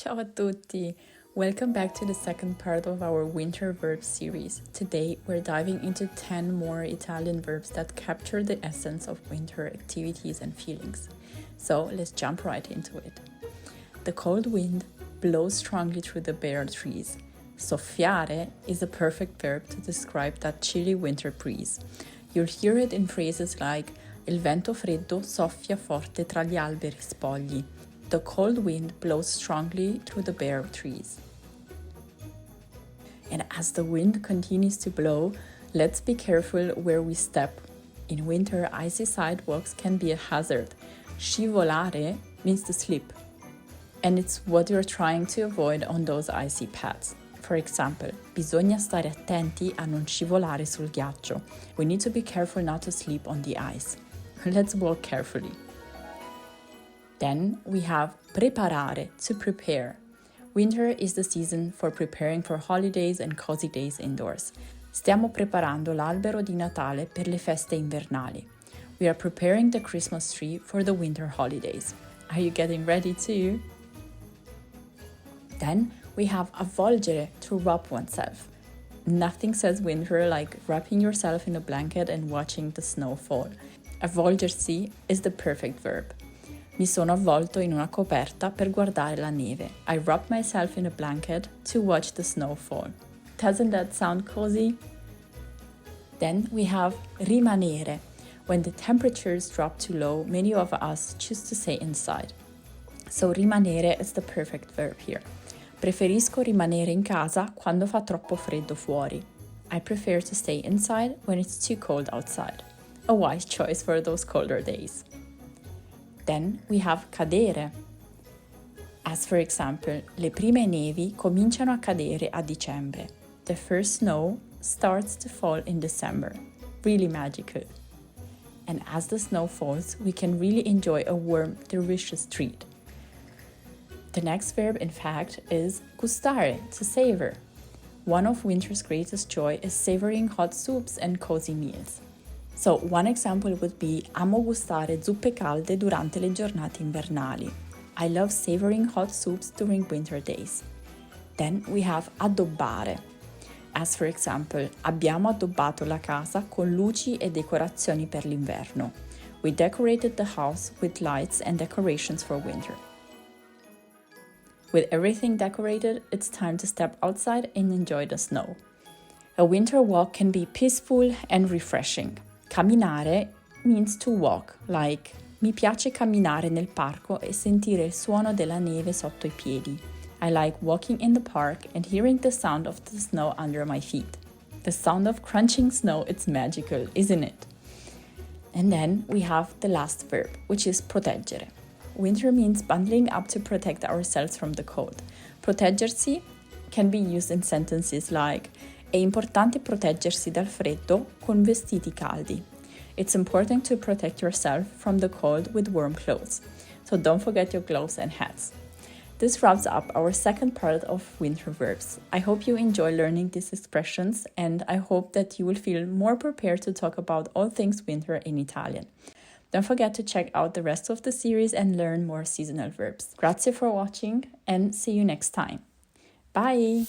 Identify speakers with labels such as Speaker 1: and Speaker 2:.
Speaker 1: Ciao a tutti! Welcome back to the second part of our winter verbs series. Today we're diving into 10 more Italian verbs that capture the essence of winter activities and feelings. So let's jump right into it. The cold wind blows strongly through the bare trees. Soffiare is a perfect verb to describe that chilly winter breeze. You'll hear it in phrases like Il vento freddo soffia forte tra gli alberi spogli. The cold wind blows strongly through the bare trees. And as the wind continues to blow, let's be careful where we step. In winter, icy sidewalks can be a hazard. Scivolare means to slip, and it's what you're trying to avoid on those icy paths. For example, bisogna stare attenti a non scivolare sul ghiaccio. We need to be careful not to slip on the ice. Let's walk carefully. Then we have preparare, to prepare. Winter is the season for preparing for holidays and cozy days indoors. Stiamo preparando l'albero di Natale per le feste invernali. We are preparing the Christmas tree for the winter holidays. Are you getting ready too? Then we have avvolgere, to wrap oneself. Nothing says winter like wrapping yourself in a blanket and watching the snow fall. Avvolgersi is the perfect verb. Mi sono avvolto in una coperta per guardare la neve. I wrapped myself in a blanket to watch the snow fall. Doesn't that sound cozy? Then we have rimanere. When the temperatures drop too low, many of us choose to stay inside. So rimanere is the perfect verb here. Preferisco rimanere in casa quando fa troppo freddo fuori. I prefer to stay inside when it's too cold outside. A wise choice for those colder days. Then we have cadere. As for example, le prime nevi cominciano a cadere a dicembre. The first snow starts to fall in December. Really magical. And as the snow falls, we can really enjoy a warm, delicious treat. The next verb, in fact, is gustare, to savor. One of winter's greatest joy is savoring hot soups and cozy meals. So one example would be amo gustare zuppe calde durante le giornate invernali. I love savoring hot soups during winter days. Then we have addobbare. As for example, abbiamo addobbato la casa con luci e decorazioni per l'inverno. We decorated the house with lights and decorations for winter. With everything decorated, it's time to step outside and enjoy the snow. A winter walk can be peaceful and refreshing. Camminare means to walk, like mi piace camminare nel parco e sentire il suono della neve sotto i piedi. I like walking in the park and hearing the sound of the snow under my feet. The sound of crunching snow, it's magical, isn't it? And then we have the last verb, which is proteggere. Winter means bundling up to protect ourselves from the cold. Proteggersi can be used in sentences like è importante proteggersi dal freddo con vestiti caldi. It's important to protect yourself from the cold with warm clothes. So don't forget your gloves and hats. This wraps up our second part of winter verbs. I hope you enjoy learning these expressions, and I hope that you will feel more prepared to talk about all things winter in Italian. Don't forget to check out the rest of the series and learn more seasonal verbs. Grazie for watching and see you next time. Bye!